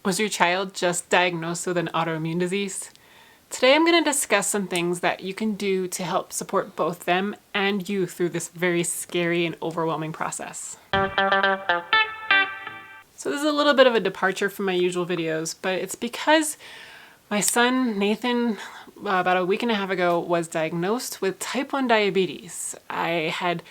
Was your child just diagnosed with an autoimmune disease? Today I'm going to discuss some things that you can do to help support both them and you through this very scary and overwhelming process. So this is a little bit of a departure from my usual videos, but it's because my son Nathan, about a week and a half ago, was diagnosed with type 1 diabetes. I had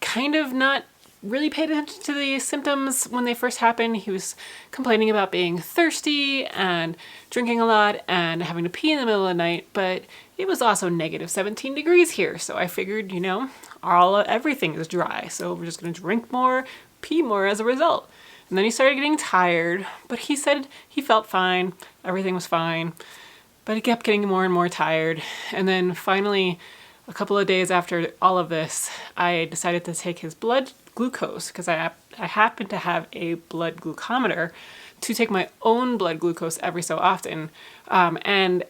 kind of not really paid attention to the symptoms when they first happened. He was complaining about being thirsty and drinking a lot and having to pee in the middle of the night, but it was also negative 17 degrees here. So I figured, everything is dry. So we're just gonna drink more, pee more as a result. And then he started getting tired, but he said he felt fine, everything was fine, but he kept getting more and more tired. And then finally, a couple of days after all of this, I decided to take his blood glucose because I happen to have a blood glucometer to take my own blood glucose every so often. And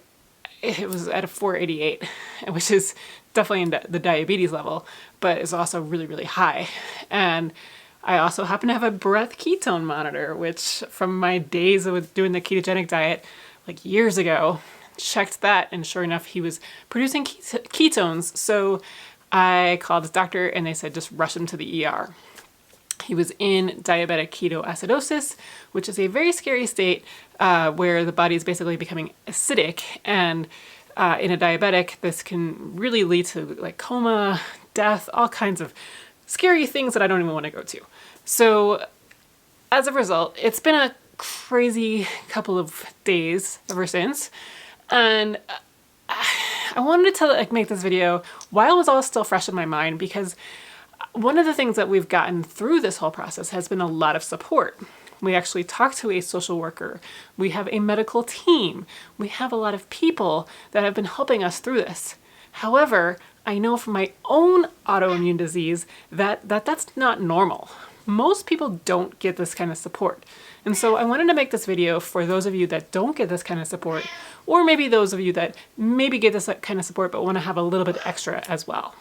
it was at a 488, which is definitely in the diabetes level, but it's also really, really high. And I also happen to have a breath ketone monitor, which from my days of doing the ketogenic diet, like years ago, checked that, and sure enough, he was producing ketones. So I called his doctor and they said just rush him to the ER. He was in diabetic ketoacidosis, which is a very scary state where the body is basically becoming acidic. And in a diabetic, this can really lead to like coma, death, all kinds of scary things that I don't even want to go to. So as a result, it's been a crazy couple of days ever since. And I wanted to make this video while it was all still fresh in my mind, because one of the things that we've gotten through this whole process has been a lot of support. We actually talked to a social worker. We have a medical team. We have a lot of people that have been helping us through this. However, I know from my own autoimmune disease that's not normal. Most people don't get this kind of support. And so I wanted to make this video for those of you that don't get this kind of support, or maybe those of you that maybe get this kind of support but want to have a little bit extra as well.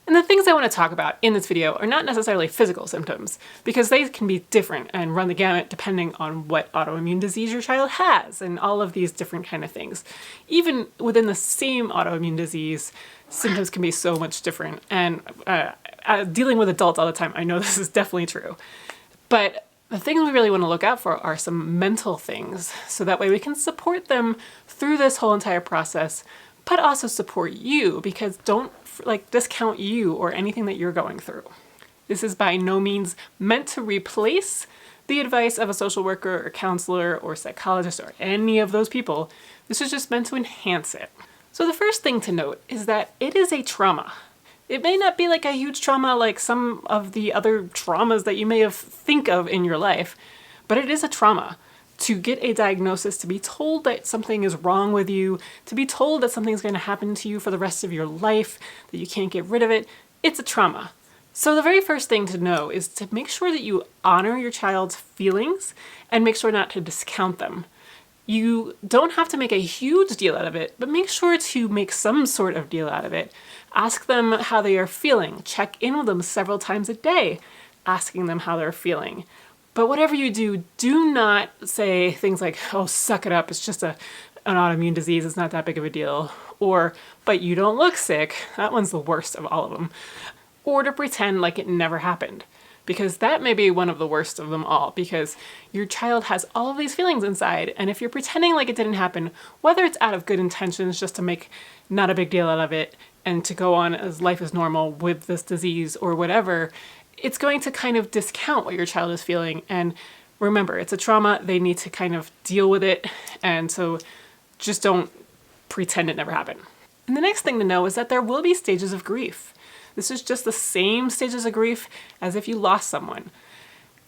And the things I want to talk about in this video are not necessarily physical symptoms, because they can be different and run the gamut depending on what autoimmune disease your child has and all of these different kind of things. Even within the same autoimmune disease, symptoms can be so much different. And dealing with adults all the time, I know this is definitely true. But the things we really want to look out for are some mental things, so that way we can support them through this whole entire process, but also support you, because don't discount you or anything that you're going through. This is by no means meant to replace the advice of a social worker or counselor or psychologist or any of those people. This is just meant to enhance it. So the first thing to note is that it is a trauma. It may not be like a huge trauma like some of the other traumas that you may have think of in your life, but it is a trauma. To get a diagnosis, to be told that something is wrong with you, to be told that something's going to happen to you for the rest of your life, that you can't get rid of it, it's a trauma. So the very first thing to know is to make sure that you honor your child's feelings and make sure not to discount them. You don't have to make a huge deal out of it, but make sure to make some sort of deal out of it. Ask them how they are feeling. Check in with them several times a day, asking them how they're feeling. But whatever you do, do not say things like, oh, suck it up, it's just an autoimmune disease, it's not that big of a deal. Or, but you don't look sick. That one's the worst of all of them. Or to pretend like it never happened. Because that may be one of the worst of them all, because your child has all of these feelings inside, and if you're pretending like it didn't happen, whether it's out of good intentions just to make not a big deal out of it and to go on as life is normal with this disease or whatever, it's going to kind of discount what your child is feeling. And remember, it's a trauma. They need to kind of deal with it. And so just don't pretend it never happened. And the next thing to know is that there will be stages of grief. This is just the same stages of grief as if you lost someone.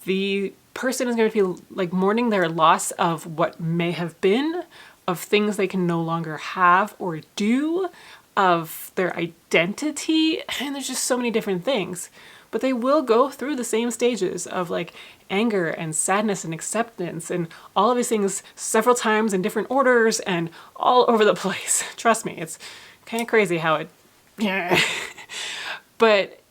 The person is going to be like mourning their loss of what may have been, of things they can no longer have or do, of their identity. And there's just so many different things. But they will go through the same stages of like anger and sadness and acceptance and all of these things several times in different orders and all over the place. Trust me, it's kind of crazy how it, yeah. But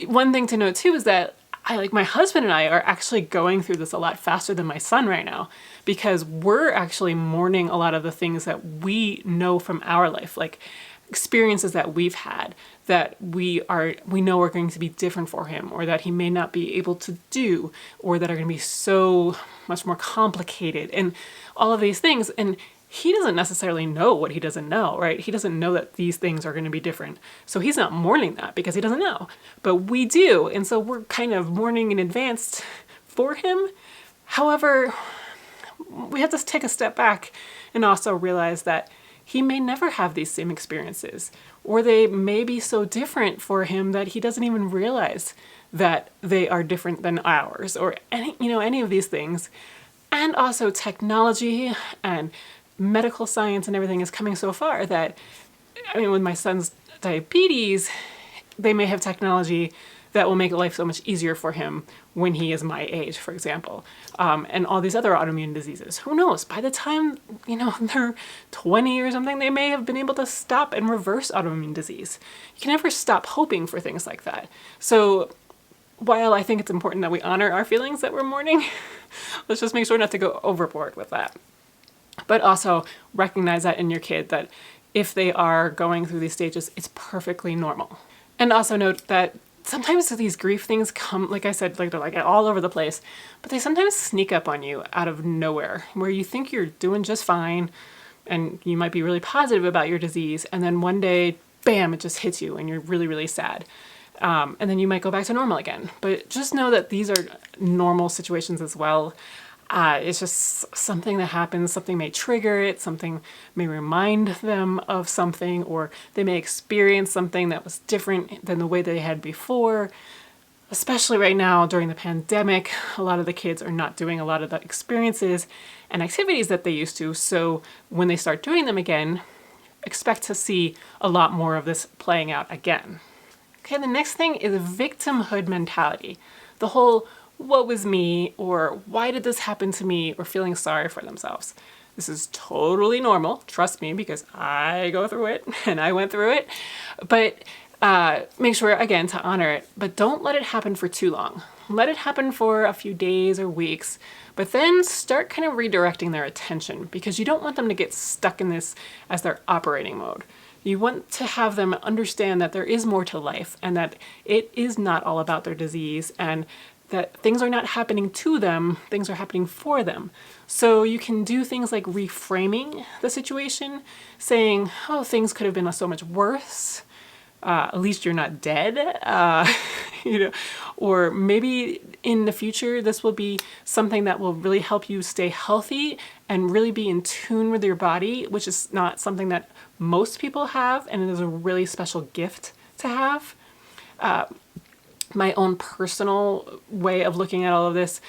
one thing to note too is that like my husband and I are actually going through this a lot faster than my son right now, because we're actually mourning a lot of the things that we know from our life, like experiences that we've had that we know are going to be different for him, or that he may not be able to do, or that are going to be so much more complicated, and all of these things. And he doesn't necessarily know what he doesn't know, right? He doesn't know that these things are going to be different. So he's not mourning that because he doesn't know. But we do. And so we're kind of mourning in advance for him. However, we have to take a step back and also realize that he may never have these same experiences, or they may be so different for him that he doesn't even realize that they are different than ours, or any of these things. And also technology and medical science and everything is coming so far that, with my son's diabetes, they may have technology that will make life so much easier for him when he is my age, for example. And all these other autoimmune diseases. Who knows? By the time, they're 20 or something, they may have been able to stop and reverse autoimmune disease. You can never stop hoping for things like that. So while I think it's important that we honor our feelings that we're mourning, let's just make sure not to go overboard with that. But also recognize that in your kid, that if they are going through these stages, it's perfectly normal. And also note that sometimes these grief things come, like I said, like they're like all over the place, but they sometimes sneak up on you out of nowhere, where you think you're doing just fine and you might be really positive about your disease, and then one day, bam, it just hits you and you're really, really sad. And then you might go back to normal again. But just know that these are normal situations as well. It's just something that happens. Something may trigger it. Something may remind them of something, or they may experience something that was different than the way they had before. Especially right now during the pandemic, a lot of the kids are not doing a lot of the experiences and activities that they used to. So when they start doing them again, expect to see a lot more of this playing out again. Okay, the next thing is victimhood mentality. The whole woe was me, or why did this happen to me, or feeling sorry for themselves. This is totally normal, trust me, because I go through it and I went through it. But make sure, again, to honor it, but don't let it happen for too long. Let it happen for a few days or weeks, but then start kind of redirecting their attention, because you don't want them to get stuck in this as their operating mode. You want to have them understand that there is more to life, and that it is not all about their disease, and that things are not happening to them, things are happening for them. So you can do things like reframing the situation, saying, oh, things could have been so much worse. At least you're not dead, or maybe in the future, this will be something that will really help you stay healthy and really be in tune with your body, which is not something that most people have, and it is a really special gift to have. My own personal way of looking at all of this,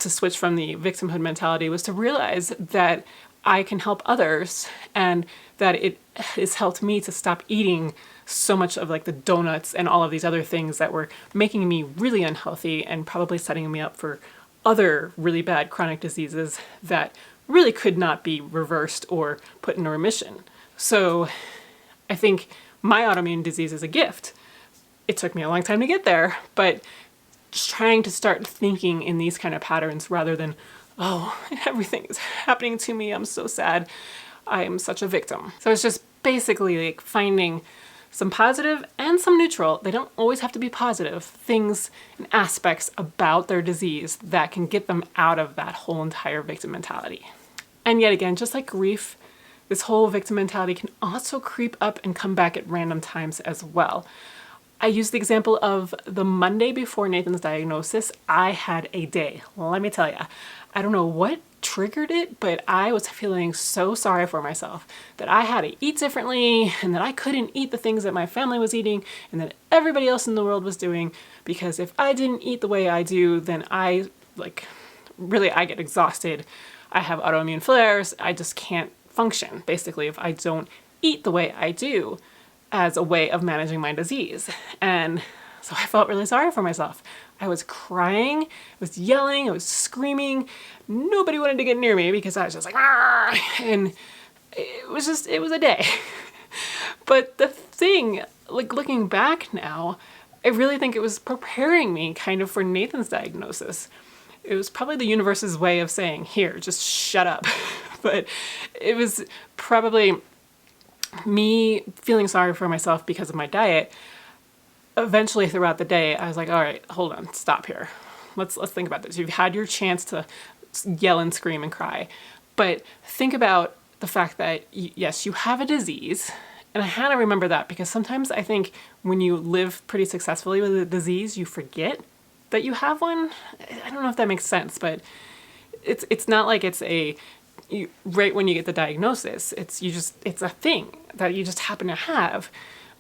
to switch from the victimhood mentality, was to realize that I can help others, and that it has helped me to stop eating so much of like the donuts and all of these other things that were making me really unhealthy and probably setting me up for other really bad chronic diseases that really could not be reversed or put in remission. So I think my autoimmune disease is a gift. It took me a long time to get there, but just trying to start thinking in these kind of patterns rather than, oh, everything is happening to me, I'm so sad, I am such a victim. So it's just basically like finding some positive and some neutral, they don't always have to be positive, things and aspects about their disease that can get them out of that whole entire victim mentality. And yet again, just like grief, this whole victim mentality can also creep up and come back at random times as well. I use the example of the Monday before Nathan's diagnosis. I had a day, let me tell you. I don't know what triggered it, but I was feeling so sorry for myself that I had to eat differently, and that I couldn't eat the things that my family was eating and that everybody else in the world was doing, because if I didn't eat the way I do, then I get exhausted. I have autoimmune flares. I just can't function, basically, if I don't eat the way I do, as a way of managing my disease. And so I felt really sorry for myself. I was crying, I was yelling, I was screaming. Nobody wanted to get near me because I was just like, ah! And it was a day. But the thing, like looking back now, I really think it was preparing me kind of for Nathan's diagnosis. It was probably the universe's way of saying, here, just shut up. But it was probably me feeling sorry for myself because of my diet. Eventually throughout the day, I was like, all right, hold on, stop here. Let's think about this. You've had your chance to yell and scream and cry, but think about the fact that yes, you have a disease. And I had to remember that because sometimes I think when you live pretty successfully with a disease, you forget that you have one. I don't know if that makes sense, but it's not like it's right when you get the diagnosis. It's a thing that you just happen to have,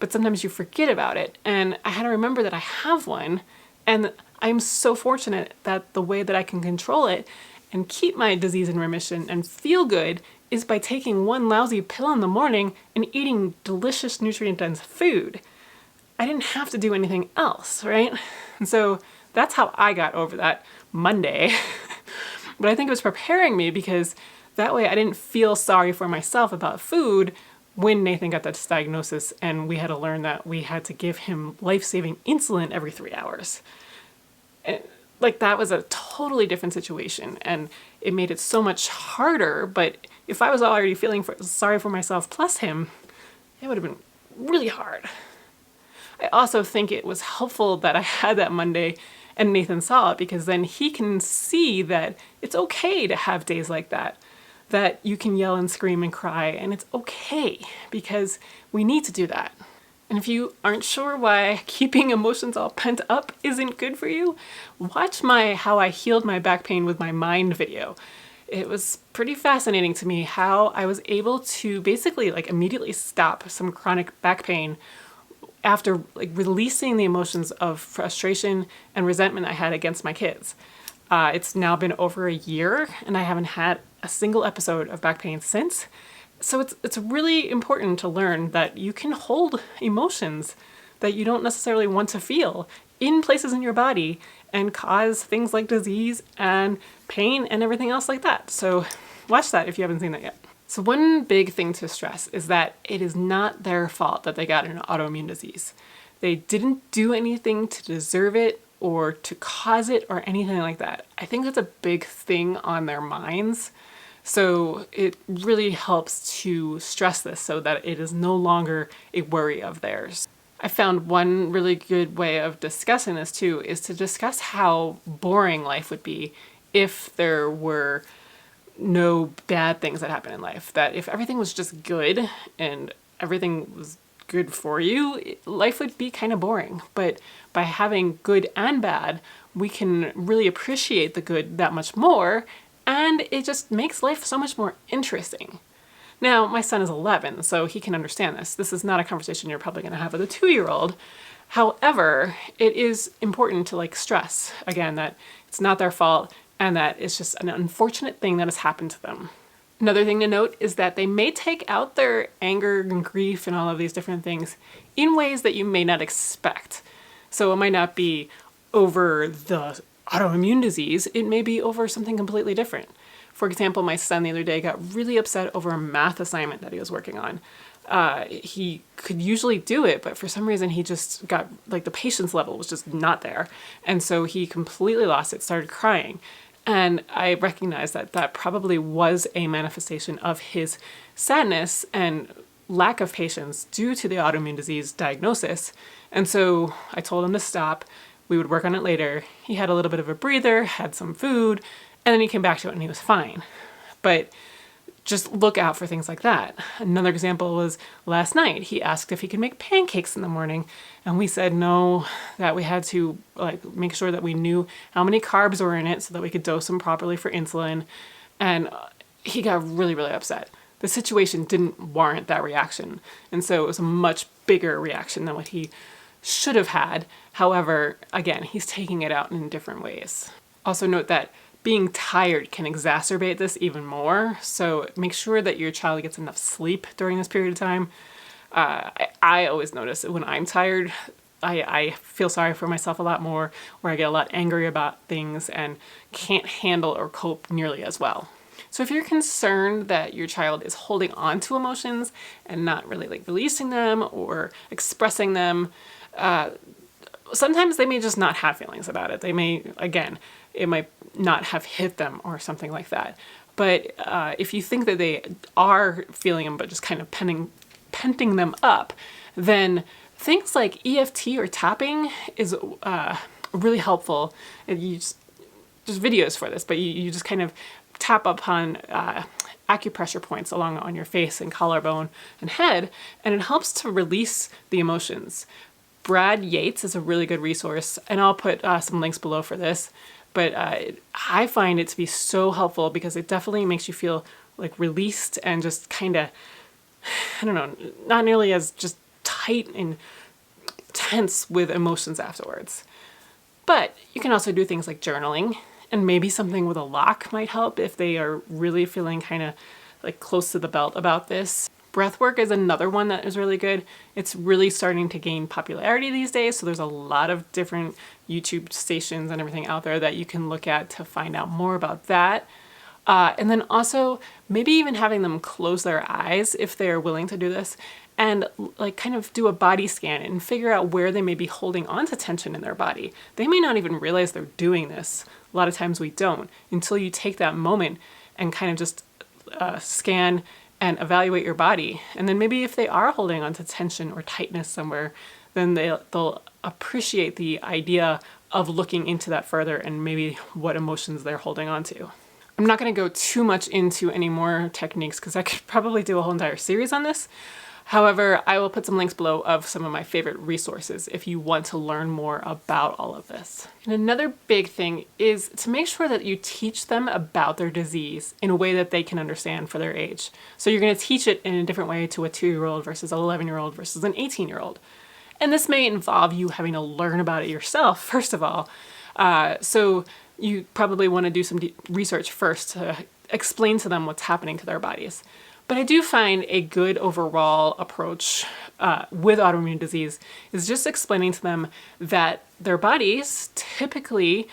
but sometimes you forget about it. And I had to remember that I have one, and I'm so fortunate that the way that I can control it and keep my disease in remission and feel good is by taking one lousy pill in the morning and eating delicious nutrient-dense food. I didn't have to do anything else, right? And so that's how I got over that Monday. But I think it was preparing me because that way I didn't feel sorry for myself about food when Nathan got that diagnosis and we had to learn that we had to give him life-saving insulin every 3 hours. And like that was a totally different situation and it made it so much harder. But if I was already feeling sorry for myself plus him, it would have been really hard. I also think it was helpful that I had that Monday and Nathan saw it because then he can see that it's okay to have days like that you can yell and scream and cry, and it's okay because we need to do that. And if you aren't sure why keeping emotions all pent up isn't good for you, watch my How I Healed My Back Pain with My Mind video. It was pretty fascinating to me how I was able to basically like immediately stop some chronic back pain after like releasing the emotions of frustration and resentment I had against my kids. It's now been over a year and I haven't had a single episode of back pain since. So it's really important to learn that you can hold emotions that you don't necessarily want to feel in places in your body and cause things like disease and pain and everything else like that. So watch that if you haven't seen that yet. So one big thing to stress is that it is not their fault that they got an autoimmune disease. They didn't do anything to deserve it or to cause it or anything like that. I think that's a big thing on their minds. So it really helps to stress this so that it is no longer a worry of theirs. I found one really good way of discussing this too is to discuss how boring life would be if there were no bad things that happen in life. That if everything was just good and everything was good for you, life would be kind of boring. But by having good and bad, we can really appreciate the good that much more, and it just makes life so much more interesting. Now, my son is 11, so he can understand this. This is not a conversation you're probably going to have with a 2-year-old. However, it is important to stress, again, that it's not their fault and that it's just an unfortunate thing that has happened to them. Another thing to note is that they may take out their anger and grief and all of these different things in ways that you may not expect. So it might not be over the autoimmune disease, it may be over something completely different. For example, my son the other day got really upset over a math assignment that he was working on. He could usually do it, but for some reason he just got, the patience level was just not there. And so he completely lost it, started crying. And I recognized that that probably was a manifestation of his sadness and lack of patience due to the autoimmune disease diagnosis. And so I told him to stop. We would work on it later. He had a little bit of a breather, had some food, and then he came back to it and he was fine. But just look out for things like that. Another example was last night. He asked if he could make pancakes in the morning, and we said no, that we had to make sure that we knew how many carbs were in it so that we could dose them properly for insulin. And he got really, really upset. The situation didn't warrant that reaction. And so it was a much bigger reaction than what he should have had. However, again, he's taking it out in different ways. Also note that being tired can exacerbate this even more. So make sure that your child gets enough sleep during this period of time. I always notice that when I'm tired, I feel sorry for myself a lot more, or I get a lot angry about things and can't handle or cope nearly as well. So if you're concerned that your child is holding on to emotions and not really releasing them or expressing them, sometimes they may just not have feelings about it. They may, again, it might not have hit them or something like that. But if you think that they are feeling them, but just kind of penting them up, then things like EFT or tapping is really helpful. And you just videos for this, but you just kind of tap upon acupressure points along on your face and collarbone and head, and it helps to release the emotions. Brad Yates is a really good resource, and I'll put some links below for this, but I find it to be so helpful because it definitely makes you feel like released and just kind of, I don't know, not nearly as just tight and tense with emotions afterwards. But you can also do things like journaling, and maybe something with a lock might help if they are really feeling kind of like close to the belt about this. Breathwork is another one that is really good. It's really starting to gain popularity these days, so there's a lot of different YouTube stations and everything out there that you can look at to find out more about that. And then also maybe even having them close their eyes if they're willing to do this, and like kind of do a body scan and figure out where they may be holding on to tension in their body. They may not even realize they're doing this. A lot of times we don't until you take that moment and kind of just scan and evaluate your body. And then maybe if they are holding on to tension or tightness somewhere, then they'll appreciate the idea of looking into that further and maybe what emotions they're holding on to. I'm not going to go too much into any more techniques because I could probably do a whole entire series on this. However, I will put some links below of some of my favorite resources if you want to learn more about all of this. And another big thing is to make sure that you teach them about their disease in a way that they can understand for their age. So you're going to teach it in a different way to a 2-year-old versus an 11-year-old versus an 18-year-old. And this may involve you having to learn about it yourself, first of all. So you probably want to do some research first to explain to them what's happening to their bodies. But I do find a good overall approach with autoimmune disease is just explaining to them that their bodies typically,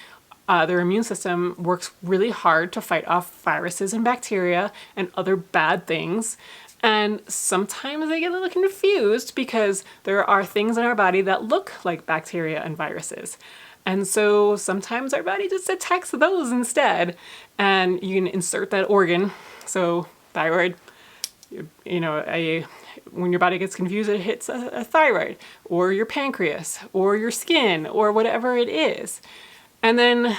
their immune system works really hard to fight off viruses and bacteria and other bad things. And sometimes they get a little confused because there are things in our body that look like bacteria and viruses. And so sometimes our body just attacks those instead. And you can insert that organ, so thyroid, when your body gets confused, it hits a thyroid or your pancreas or your skin or whatever it is. And then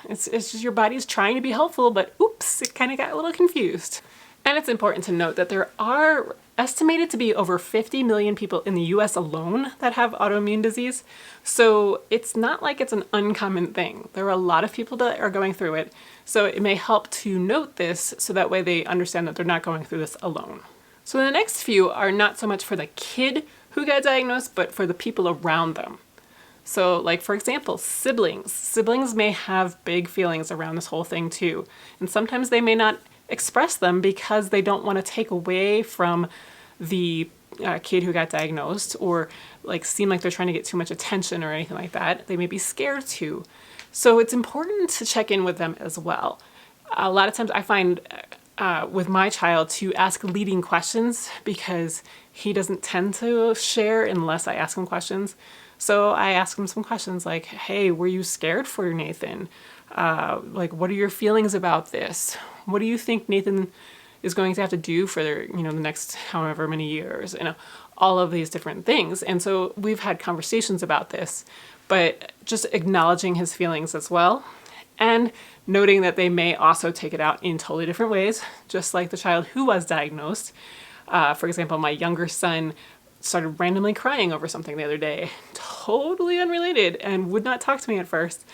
it's just your body's trying to be helpful, but oops, it kind of got a little confused. And it's important to note that there are estimated to be over 50 million people in the US alone that have autoimmune disease. So it's not like it's an uncommon thing. There are a lot of people that are going through it. So it may help to note this so that way they understand that they're not going through this alone. So the next few are not so much for the kid who got diagnosed, but for the people around them. So like, for example, siblings. Siblings may have big feelings around this whole thing too. And sometimes they may not express them because they don't want to take away from the kid who got diagnosed or like seem like they're trying to get too much attention or anything like that. They may be scared too. So it's important to check in with them as well. A lot of times I find with my child to ask leading questions because he doesn't tend to share unless I ask him questions. So I ask him some questions like, hey, were you scared for Nathan? Like, what are your feelings about this? What do you think Nathan is going to have to do for the next however many years? All of these different things. And so we've had conversations about this, but just acknowledging his feelings as well and noting that they may also take it out in totally different ways, just like the child who was diagnosed. For example, my younger son started randomly crying over something the other day, totally unrelated, and would not talk to me at first.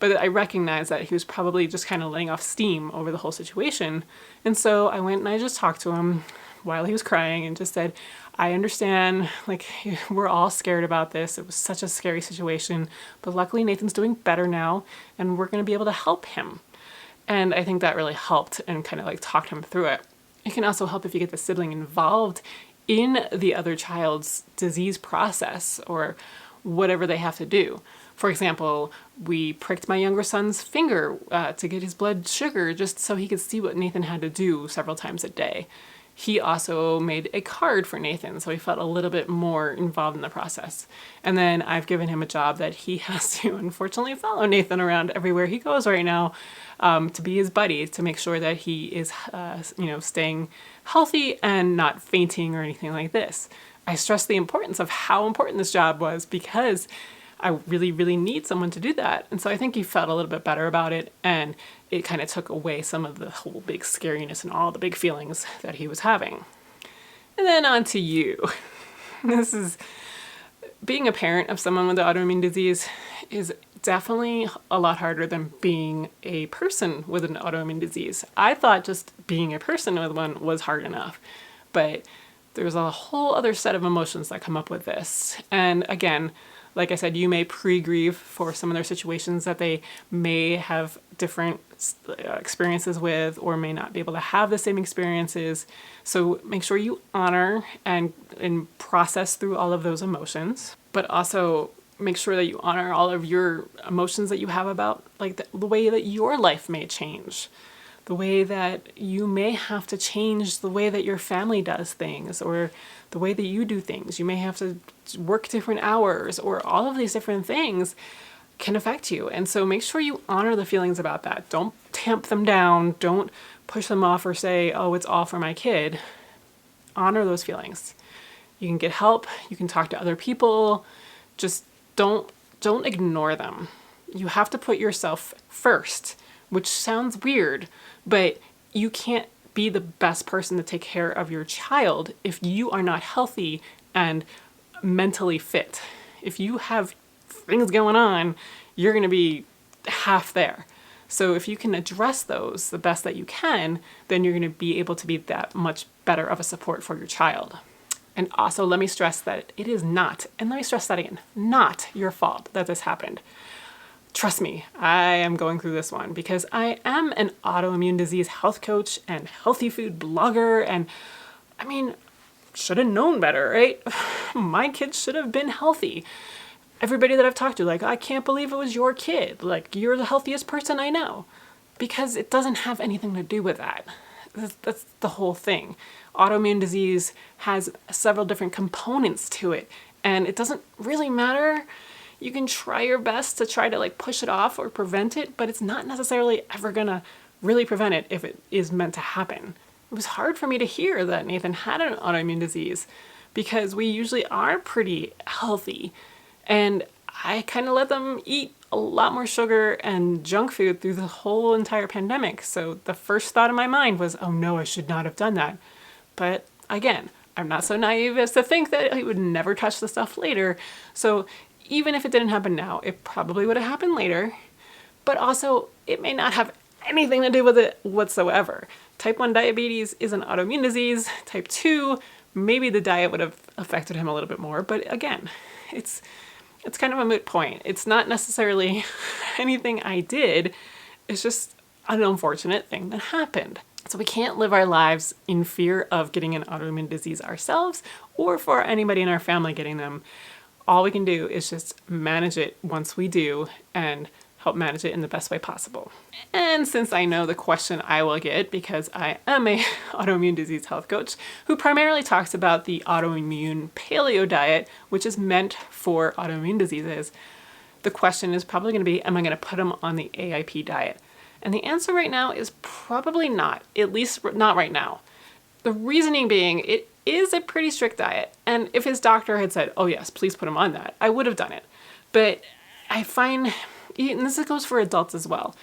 But I recognized that he was probably just kind of letting off steam over the whole situation. And so I went and I just talked to him while he was crying and just said, I understand, like, we're all scared about this. It was such a scary situation, but luckily Nathan's doing better now and we're going to be able to help him. And I think that really helped and kind of like talked him through it. It can also help if you get the sibling involved in the other child's disease process or whatever they have to do. For example, we pricked my younger son's finger to get his blood sugar just so he could see what Nathan had to do several times a day. he also made a card for Nathan, so he felt a little bit more involved in the process. And then I've given him a job that he has to unfortunately follow Nathan around everywhere he goes right now, to be his buddy, to make sure that he is, staying healthy and not fainting or anything like this. I stressed the importance of how important this job was because I really, really need someone to do that. And so I think he felt a little bit better about it, and it kind of took away some of the whole big scariness and all the big feelings that he was having. And then on to you. This is, being a parent of someone with autoimmune disease is definitely a lot harder than being a person with an autoimmune disease. I thought just being a person with one was hard enough, but there's a whole other set of emotions that come up with this. And again, like I said, you may pre-grieve for some of their situations that they may have different experiences with, or may not be able to have the same experiences. So make sure you honor and process through all of those emotions, but also make sure that you honor all of your emotions that you have about like the way that your life may change, the way that you may have to change the way that your family does things, or the way that you do things. You may have to work different hours, or all of these different things can affect you. And so make sure you honor the feelings about that. Don't tamp them down. Don't push them off or say, oh, it's all for my kid. Honor those feelings. You can get help. You can talk to other people. Just don't ignore them. You have to put yourself first, which sounds weird, but you can't be the best person to take care of your child if you are not healthy and mentally fit. If you have things going on, you're going to be half there. So if you can address those the best that you can, then you're going to be able to be that much better of a support for your child. And also, let me stress that it is not, and let me stress that again, not your fault that this happened. Trust me, I am going through this one because I am an autoimmune disease health coach and healthy food blogger, and I mean, should have known better, right? My kids should have been healthy. Everybody that I've talked to, like, I can't believe it was your kid. Like, you're the healthiest person I know. Because it doesn't have anything to do with that. That's the whole thing. Autoimmune disease has several different components to it, and it doesn't really matter. You can try your best to try to like push it off or prevent it, but it's not necessarily ever gonna really prevent it if it is meant to happen. It was hard for me to hear that Nathan had an autoimmune disease because we usually are pretty healthy, and I kind of let them eat a lot more sugar and junk food through the whole entire pandemic. So the first thought in my mind was, oh no, I should not have done that. But again, I'm not so naive as to think that he would never touch the stuff later. So even if it didn't happen now, it probably would have happened later. But also, it may not have anything to do with it whatsoever. Type 1 diabetes is an autoimmune disease. Type 2, maybe the diet would have affected him a little bit more. But again, it's kind of a moot point. It's not necessarily anything I did. It's just an unfortunate thing that happened. So we can't live our lives in fear of getting an autoimmune disease ourselves or for anybody in our family getting them. All we can do is just manage it once we do and help manage it in the best way possible. And since I know the question I will get, because I am a autoimmune disease health coach who primarily talks about the autoimmune paleo diet, which is meant for autoimmune diseases, the question is probably going to be, am I going to put him on the AIP diet? And the answer right now is probably not, at least not right now. The reasoning being, it is a pretty strict diet. And if his doctor had said, oh yes, please put him on that, I would have done it. But I find, and this goes for adults as well,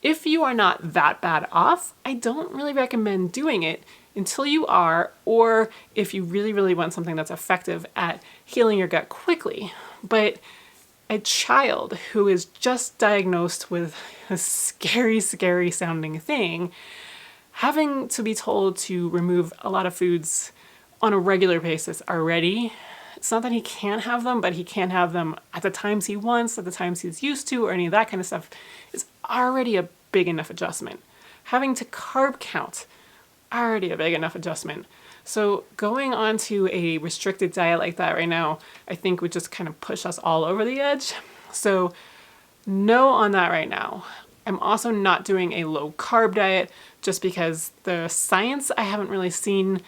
if you are not that bad off, I don't really recommend doing it until you are, or if you really, really want something that's effective at healing your gut quickly. But a child who is just diagnosed with a scary, scary sounding thing, having to be told to remove a lot of foods on a regular basis already, it's not that he can't have them, but he can't have them at the times he wants, at the times he's used to, or any of that kind of stuff, is already a big enough adjustment. Having to carb count, already a big enough adjustment. So going on to a restricted diet like that right now, I think would just kind of push us all over the edge. So no on that right now. I'm also not doing a low carb diet just because the science I haven't really seen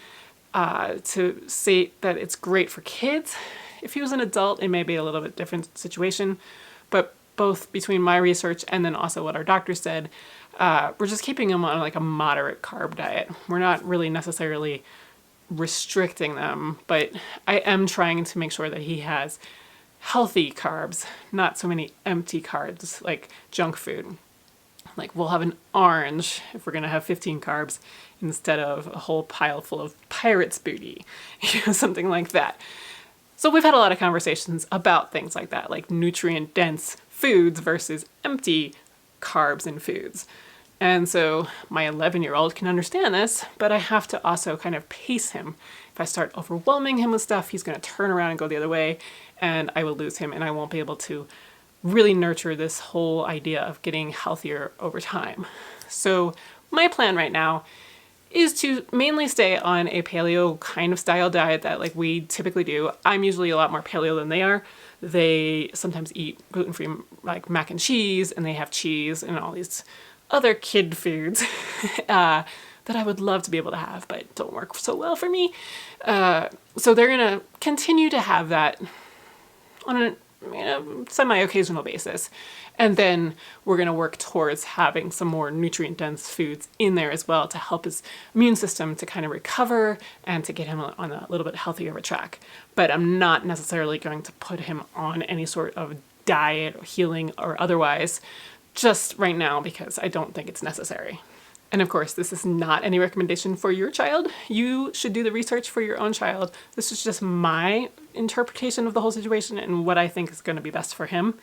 to say that it's great for kids. If he was an adult, it may be a little bit different situation, but both between my research and then also what our doctor said, we're just keeping him on like a moderate carb diet. We're not really necessarily restricting them, but I am trying to make sure that he has healthy carbs, not so many empty carbs like junk food. Like we'll have an orange if we're gonna have 15 carbs instead of a whole pile full of pirate's booty, something like that. So we've had a lot of conversations about things like that, like nutrient dense foods versus empty carbs and foods. And so my 11-year-old can understand this, but I have to also kind of pace him. If I start overwhelming him with stuff, he's going to turn around and go the other way, and I will lose him, and I won't be able to really nurture this whole idea of getting healthier over time. So my plan right now is to mainly stay on a paleo kind of style diet that like we typically do. I'm usually a lot more paleo than they are. They sometimes eat gluten-free like mac and cheese, and they have cheese and all these other kid foods that I would love to be able to have, but don't work so well for me. So they're gonna continue to have that on a semi-occasional basis. And then we're gonna work towards having some more nutrient-dense foods in there as well to help his immune system to kind of recover and to get him on a little bit healthier of a track. But I'm not necessarily going to put him on any sort of diet or healing or otherwise just right now because I don't think it's necessary. And of course, this is not any recommendation for your child. You should do the research for your own child. This is just my interpretation of the whole situation and what I think is going to be best for him.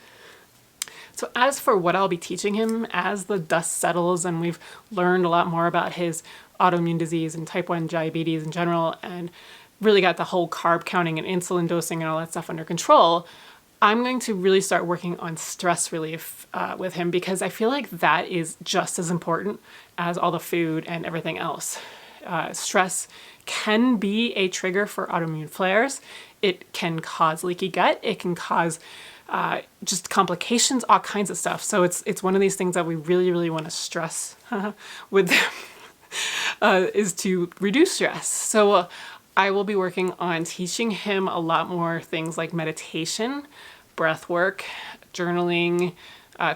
So as for what I'll be teaching him as the dust settles and we've learned a lot more about his autoimmune disease and type 1 diabetes in general and really got the whole carb counting and insulin dosing and all that stuff under control, I'm going to really start working on stress relief with him because I feel like that is just as important as all the food and everything else. Stress can be a trigger for autoimmune flares. It can cause leaky gut. It can cause just complications, all kinds of stuff. So it's one of these things that we really, really want to stress with them is to reduce stress. So I will be working on teaching him a lot more things like meditation, breath work, journaling,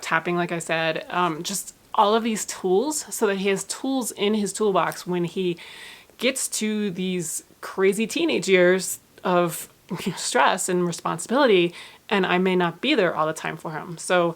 tapping, like I said, just all of these tools so that he has tools in his toolbox when he gets to these crazy teenage years of stress and responsibility, and I may not be there all the time for him. So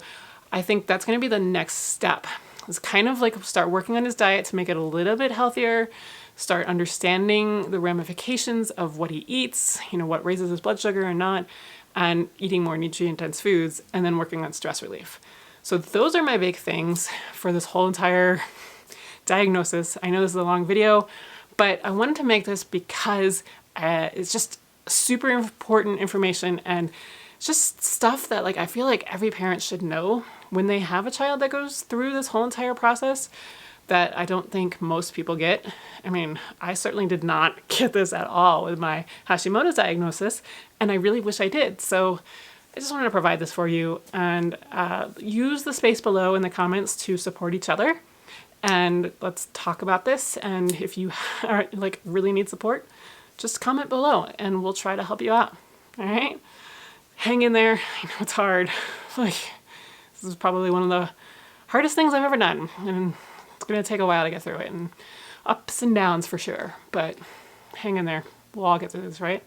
I think that's going to be the next step. It's kind of like start working on his diet to make it a little bit healthier, start understanding the ramifications of what he eats, what raises his blood sugar and not, and eating more nutrient-dense foods, and then working on stress relief. So those are my big things for this whole entire diagnosis. I know this is a long video, but I wanted to make this because it's just super important information and just stuff that I feel like every parent should know when they have a child that goes through this whole entire process that I don't think most people get. I mean, I certainly did not get this at all with my Hashimoto's diagnosis, and I really wish I did. So I just wanted to provide this for you and use the space below in the comments to support each other. And let's talk about this. And if you are really need support, just comment below and we'll try to help you out. All right? Hang in there. I know it's hard. This is probably one of the hardest things I've ever done. And it's going to take a while to get through it and ups and downs for sure. But hang in there. We'll all get through this, right?